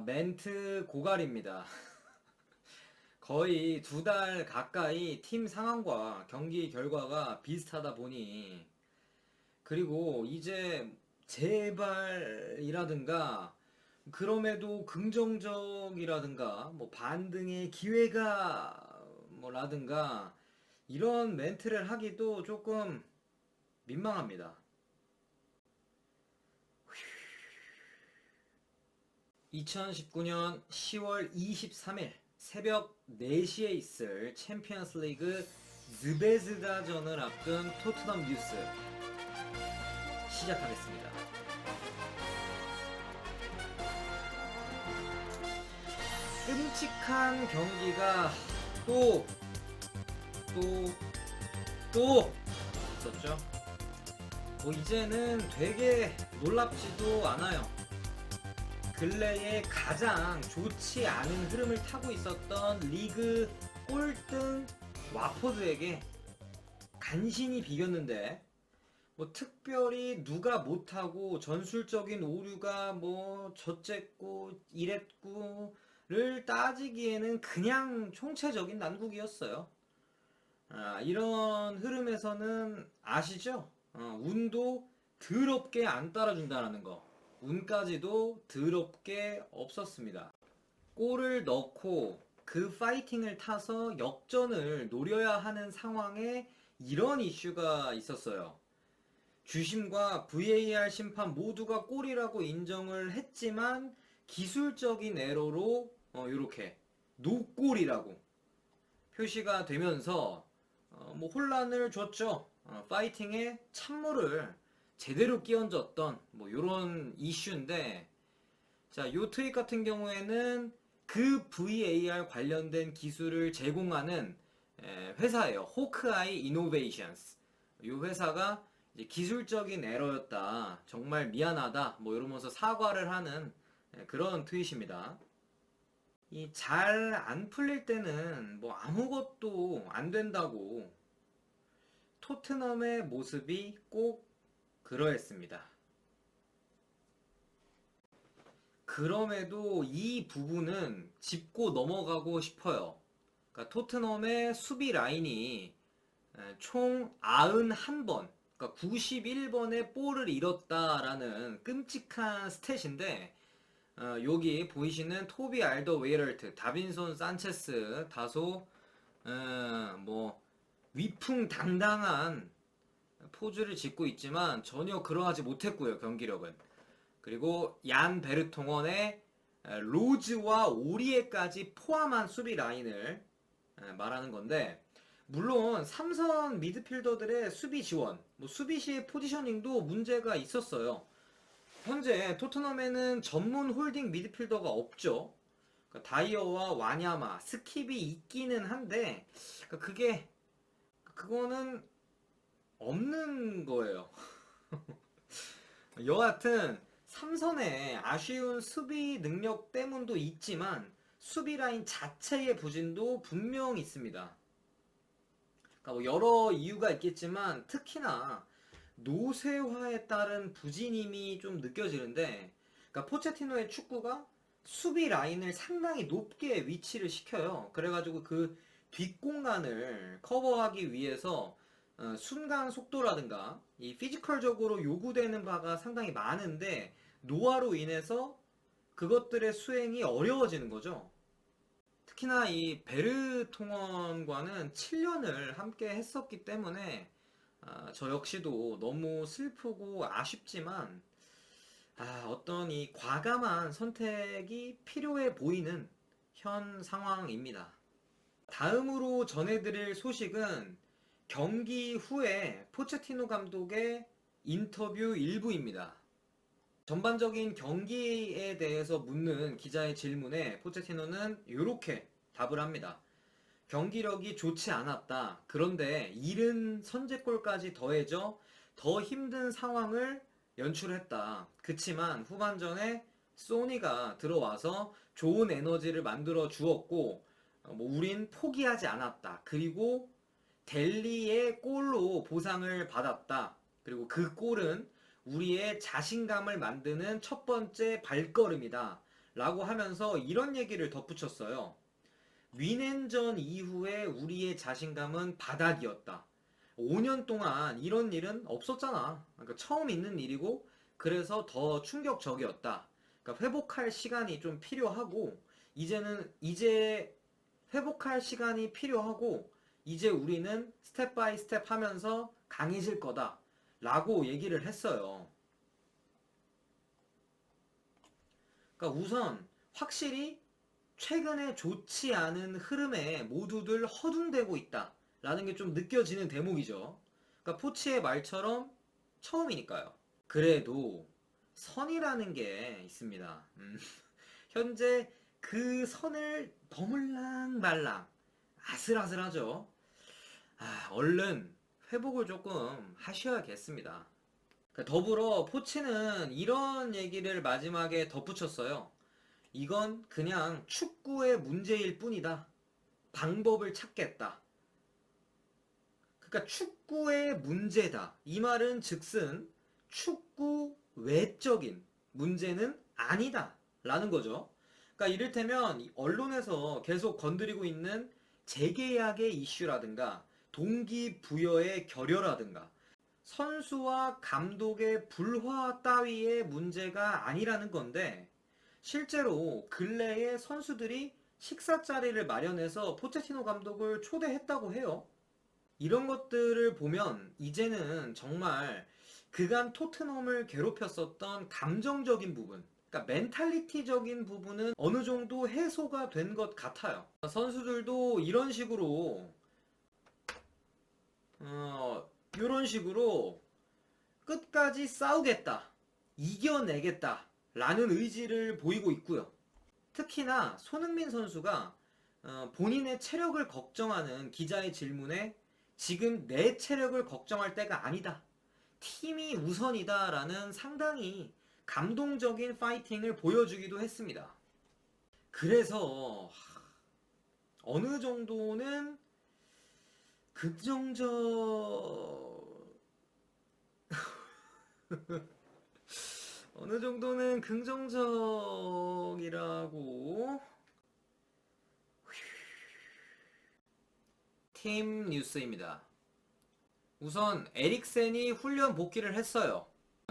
멘트 고갈입니다. 거의 2달 가까이 팀 상황과 경기 결과가 비슷하다 보니, 그리고 이제 재발이라든가, 그럼에도 긍정적이라든가, 뭐 반등의 기회가 뭐라든가, 이런 멘트를 하기도 조금 민망합니다. 2019년 10월 23일 새벽 4시에 있을 챔피언스 리그 즈베즈다전을 앞둔 토트넘 뉴스 시작하겠습니다. 끔찍한 경기가 또, 또, 또 있었죠. 뭐 이제는 되게 놀랍지도 않아요. 근래에 가장 좋지 않은 흐름을 타고 있었던 리그 꼴등 와포드에게 간신히 비겼는데, 뭐 특별히 누가 못하고 전술적인 오류가 뭐 저쨌고 이랬고를 따지기에는 그냥 총체적인 난국이었어요. 이런 흐름에서는 아시죠? 운도 더럽게 안 따라준다는 거. 운까지도 더럽게 없었습니다. 골을 넣고 그 파이팅을 타서 역전을 노려야 하는 상황에 이런 이슈가 있었어요. 주심과 VAR 심판 모두가 골이라고 인정을 했지만 기술적인 에러로 이렇게 노골이라고 표시가 되면서 뭐 혼란을 줬죠. 파이팅에 찬물을 제대로 끼얹었던 뭐 이런 이슈인데, 자, 요 트윗 같은 경우에는 그 VAR 관련된 기술을 제공하는 회사예요. 호크아이 이노베이션스. 이 회사가 이제 기술적인 에러였다, 정말 미안하다, 뭐 이러면서 사과를 하는 그런 트윗입니다. 이 잘 안 풀릴 때는 뭐 아무것도 안 된다고, 토트넘의 모습이 꼭 그러했습니다. 그럼에도 이 부분은 짚고 넘어가고 싶어요. 그러니까 토트넘의 수비 라인이 총 91번, 그러니까 91번의 볼을 잃었다라는 끔찍한 스탯인데, 여기 보이시는 토비 알더웨이럴트, 다빈손 산체스 다소 뭐 위풍당당한 포즈를 짓고 있지만 전혀 그러하지 못했고요, 경기력은. 그리고 얀 베르통원의 로즈와 오리에까지 포함한 수비 라인을 말하는 건데, 물론 삼선 미드필더들의 수비 지원, 뭐 수비 시의 포지셔닝도 문제가 있었어요. 현재 토트넘에는 전문 홀딩 미드필더가 없죠. 그러니까 다이어와 와냐마, 스킵이 있기는 한데, 그러니까 그거는 없는 거예요. 여하튼 삼선의 아쉬운 수비 능력 때문도 있지만 수비 라인 자체의 부진도 분명 있습니다. 그러니까 뭐 여러 이유가 있겠지만 특히나 노쇠화에 따른 부진임이 좀 느껴지는데, 그러니까 포체티노의 축구가 수비 라인을 상당히 높게 위치를 시켜요. 그래가지고 그 뒷공간을 커버하기 위해서 순간 속도라든가 이 피지컬적으로 요구되는 바가 상당히 많은데, 노화로 인해서 그것들의 수행이 어려워지는 거죠. 특히나 이 베르통원과는 7년을 함께 했었기 때문에 저 역시도 너무 슬프고 아쉽지만, 어떤 이 과감한 선택이 필요해 보이는 현 상황입니다. 다음으로 전해드릴 소식은 경기 후에 포체티노 감독의 인터뷰 일부입니다. 전반적인 경기에 대해서 묻는 기자의 질문에 포체티노는 이렇게 답을 합니다. 경기력이 좋지 않았다. 그런데 이른 선제골까지 더해져 더 힘든 상황을 연출했다. 그치만 후반전에 소니가 들어와서 좋은 에너지를 만들어 주었고, 뭐 우린 포기하지 않았다. 그리고 델리의 골로 보상을 받았다. 그리고 그 골은 우리의 자신감을 만드는 첫 번째 발걸음이다, 라고 하면서 이런 얘기를 덧붙였어요. 위넨전 이후에 우리의 자신감은 바닥이었다. 5년 동안 이런 일은 없었잖아. 그러니까 처음 있는 일이고 그래서 더 충격적이었다. 그러니까 회복할 시간이 좀 필요하고 이제 회복할 시간이 필요하고 이제 우리는 스텝 바이 스텝 하면서 강해질 거다. 라고 얘기를 했어요. 그러니까 우선 확실히 최근에 좋지 않은 흐름에 모두들 허둥대고 있다. 라는 게 좀 느껴지는 대목이죠. 그러니까 포치의 말처럼 처음이니까요. 그래도 선이라는 게 있습니다. 현재 그 선을 너물랑 말랑 아슬아슬하죠. 얼른 회복을 조금 하셔야겠습니다. 더불어 포치는 이런 얘기를 마지막에 덧붙였어요. 이건 그냥 축구의 문제일 뿐이다. 방법을 찾겠다. 그러니까 축구의 문제다. 이 말은 즉슨 축구 외적인 문제는 아니다. 라는 거죠. 그러니까 이를테면 언론에서 계속 건드리고 있는 재계약의 이슈라든가 동기부여의 결여라든가 선수와 감독의 불화 따위의 문제가 아니라는 건데 실제로 근래에 선수들이 식사 자리를 마련해서 포체티노 감독을 초대했다고 해요. 이런 것들을 보면 이제는 정말 그간 토트넘을 괴롭혔었던 감정적인 부분, 그러니까 멘탈리티적인 부분은 어느 정도 해소가 된 것 같아요. 선수들도 이런 식으로 이런 식으로 끝까지 싸우겠다, 이겨내겠다 라는 의지를 보이고 있고요. 특히나 손흥민 선수가 본인의 체력을 걱정하는 기자의 질문에 지금 내 체력을 걱정할 때가 아니다. 팀이 우선이다 라는 상당히 감동적인 파이팅을 보여주기도 했습니다. 그래서 어느 정도는 긍정적 어느 정도는 긍정적이라고 팀 뉴스입니다. 우선 에릭센이 훈련 복귀를 했어요.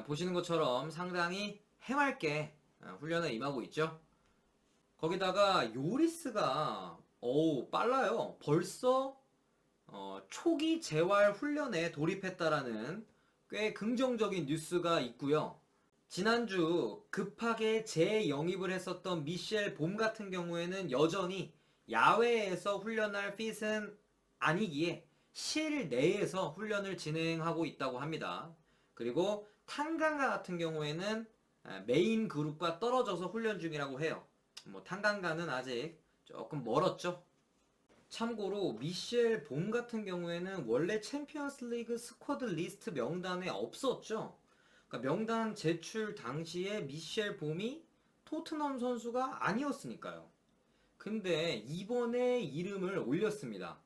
보시는 것처럼 상당히 해맑게 훈련에 임하고 있죠. 거기다가 요리스가 빨라요. 벌써 초기 재활 훈련에 돌입했다라는 꽤 긍정적인 뉴스가 있고요. 지난주 급하게 재영입을 했었던 미셸 봄 같은 경우에는 여전히 야외에서 훈련할 핏은 아니기에 실내에서 훈련을 진행하고 있다고 합니다. 그리고 탄강가 같은 경우에는 메인 그룹과 떨어져서 훈련 중이라고 해요. 탄강가는 아직 조금 멀었죠. 참고로 미셸 봄 같은 경우에는 원래 챔피언스 리그 스쿼드 리스트 명단에 없었죠. 그러니까 명단 제출 당시에 미셸 봄이 토트넘 선수가 아니었으니까요. 근데 이번에 이름을 올렸습니다.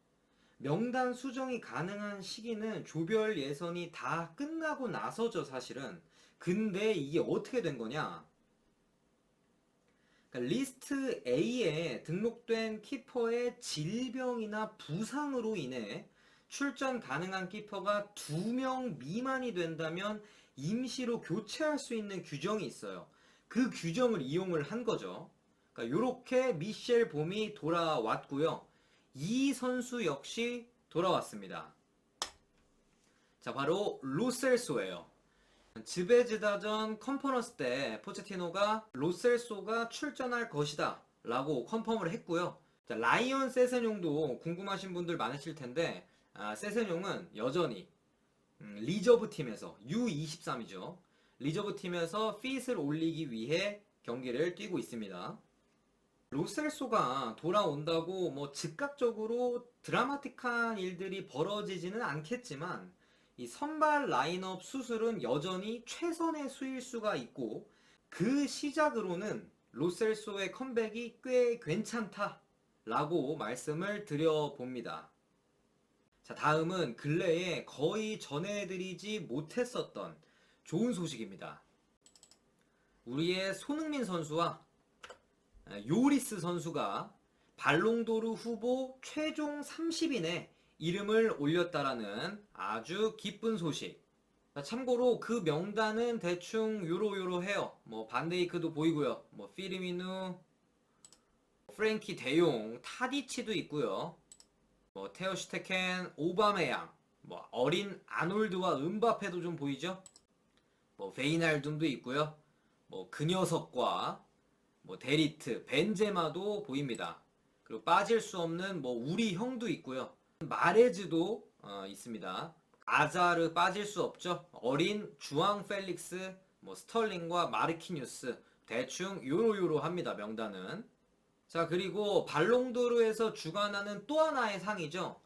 명단 수정이 가능한 시기는 조별 예선이 다 끝나고 나서죠, 사실은. 근데 이게 어떻게 된 거냐? 그러니까 리스트 A에 등록된 키퍼의 질병이나 부상으로 인해 출전 가능한 키퍼가 2명 미만이 된다면 임시로 교체할 수 있는 규정이 있어요. 그 규정을 이용을 한 거죠. 그러니까 이렇게 미셸 봄이 돌아왔고요. 이 선수 역시 돌아왔습니다. 자, 바로 로셀소예요. 즈베즈다전 컨퍼런스 때 포체티노가 로셀소가 출전할 것이다 라고 컨펌을 했고요. 자, 라이언 세세뇽도 궁금하신 분들 많으실 텐데 세세뇽은 여전히 리저브 팀에서 U23이죠. 리저브 팀에서 핏을 올리기 위해 경기를 뛰고 있습니다. 로셀소가 돌아온다고 즉각적으로 드라마틱한 일들이 벌어지지는 않겠지만 이 선발 라인업 수술은 여전히 최선의 수일수가 있고 그 시작으로는 로셀소의 컴백이 꽤 괜찮다 라고 말씀을 드려봅니다. 자, 다음은 근래에 거의 전해드리지 못했었던 좋은 소식입니다. 우리의 손흥민 선수와 요리스 선수가 발롱도르 후보 최종 30인에 이름을 올렸다라는 아주 기쁜 소식. 참고로 그 명단은 대충 요러요러해요. 뭐 반데이크도 보이고요. 뭐 피르미누, 프랭키 데용, 타디치도 있고요. 뭐 테오 슈테켄, 오바메양, 뭐 어린 아놀드와 은바페도 좀 보이죠? 뭐 베이날둠도 있고요. 뭐 그 녀석과 뭐 데리트, 벤제마도 보입니다. 그리고 빠질 수 없는 뭐 우리 형도 있고요. 마레즈도 있습니다. 아자르 빠질 수 없죠. 어린 주앙 펠릭스, 뭐 스털링과 마르키뉴스 대충 요로요로합니다. 명단은. 자, 그리고 발롱도르에서 주관하는 또 하나의 상이죠.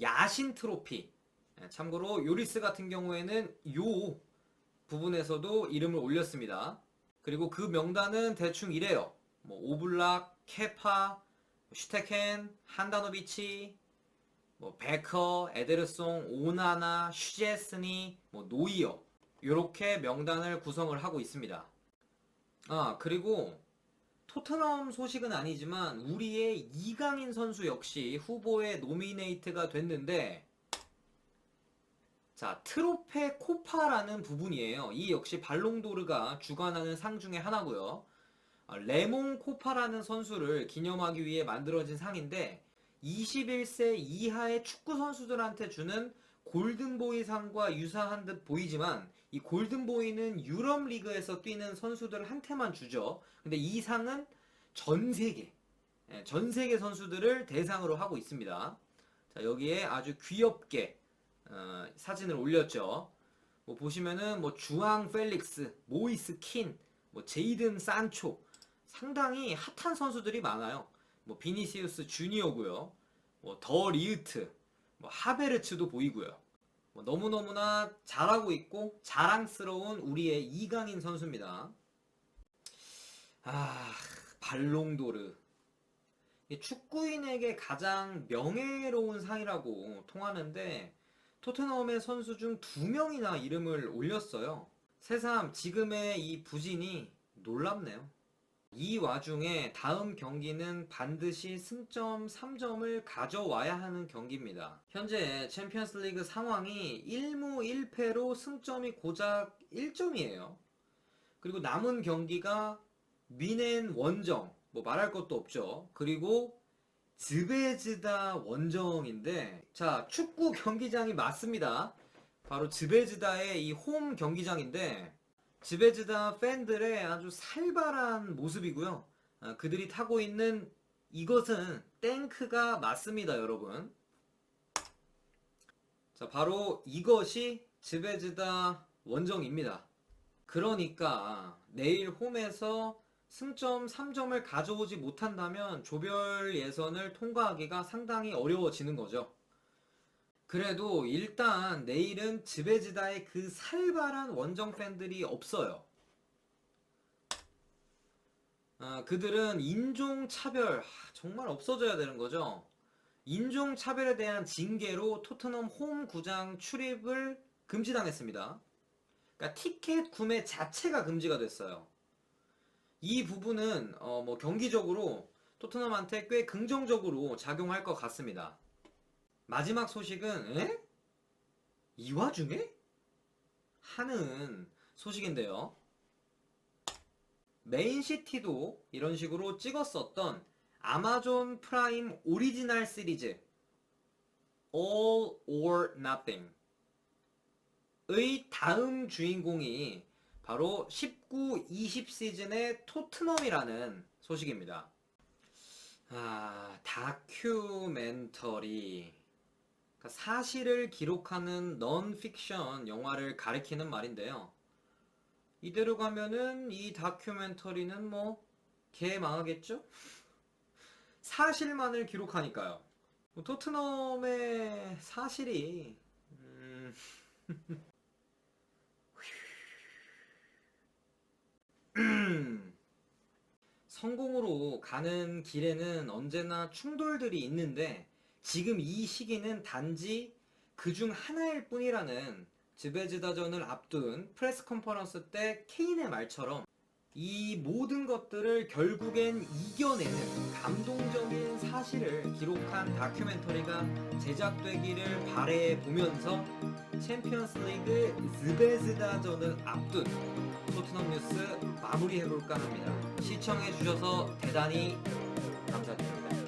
야신 트로피. 참고로 요리스 같은 경우에는 요 부분에서도 이름을 올렸습니다. 그리고 그 명단은 대충 이래요. 뭐 오블락, 케파, 슈테켄, 한다노비치, 뭐 베커, 에데르송, 오나나, 슈제스니, 뭐 노이어 이렇게 명단을 구성을 하고 있습니다. 그리고 토트넘 소식은 아니지만 우리의 이강인 선수 역시 후보에 노미네이트가 됐는데, 자, 트로페 코파라는 부분이에요. 이 역시 발롱도르가 주관하는 상 중에 하나고요. 레몬 코파라는 선수를 기념하기 위해 만들어진 상인데 21세 이하의 축구 선수들한테 주는 골든보이 상과 유사한 듯 보이지만 이 골든보이는 유럽 리그에서 뛰는 선수들한테만 주죠. 근데 이 상은 전 세계 선수들을 대상으로 하고 있습니다. 자, 여기에 아주 귀엽게 사진을 올렸죠. 뭐 보시면은 뭐 주앙 펠릭스, 모이스 킨, 뭐 제이든 산초 상당히 핫한 선수들이 많아요. 뭐 비니시우스 주니어고요. 뭐 더 리우트, 뭐 하베르츠도 보이고요. 뭐 너무너무나 잘하고 있고 자랑스러운 우리의 이강인 선수입니다. 발롱도르. 축구인에게 가장 명예로운 상이라고 통하는데 토트넘의 선수 중 2명이나 이름을 올렸어요. 새삼 지금의 이 부진이 놀랍네요. 이 와중에 다음 경기는 반드시 승점 3점을 가져와야 하는 경기입니다. 현재 챔피언스 리그 상황이 1무 1패로 승점이 고작 1점이에요. 그리고 남은 경기가 미넨 원정, 뭐 말할 것도 없죠. 그리고 즈베즈다 원정인데, 자, 축구 경기장이 맞습니다. 바로 즈베즈다의 이 홈 경기장인데 즈베즈다 팬들의 아주 살벌한 모습이고요. 그들이 타고 있는 이것은 탱크가 맞습니다, 여러분. 자, 바로 이것이 즈베즈다 원정입니다. 그러니까 내일 홈에서 승점 3점을 가져오지 못한다면 조별 예선을 통과하기가 상당히 어려워지는 거죠. 그래도 일단 내일은 즈베즈다의 그 살벌한 원정 팬들이 없어요. 그들은 인종차별, 정말 없어져야 되는 거죠. 인종차별에 대한 징계로 토트넘 홈 구장 출입을 금지당했습니다. 그러니까 티켓 구매 자체가 금지가 됐어요. 이 부분은 뭐 경기적으로 토트넘한테 꽤 긍정적으로 작용할 것 같습니다. 마지막 소식은 이 와중에? 하는 소식인데요. 메인시티도 이런 식으로 찍었었던 아마존 프라임 오리지널 시리즈 All or Nothing 의 다음 주인공이 바로 19-20 시즌의 토트넘이라는 소식입니다. 다큐멘터리, 사실을 기록하는 넌픽션 영화를 가리키는 말인데요. 이대로 가면은 이 다큐멘터리는 뭐 개망하겠죠? 사실만을 기록하니까요. 토트넘의 사실이 성공으로 가는 길에는 언제나 충돌들이 있는데 지금 이 시기는 단지 그중 하나일 뿐이라는 즈베즈다전을 앞둔 프레스 컨퍼런스 때 케인의 말처럼 이 모든 것들을 결국엔 이겨내는 감동적인 사실을 기록한 다큐멘터리가 제작되기를 바래 보면서 챔피언스 리그 스베즈다전을 앞둔 토트넘 뉴스 마무리해볼까 합니다. 시청해주셔서 대단히 감사드립니다.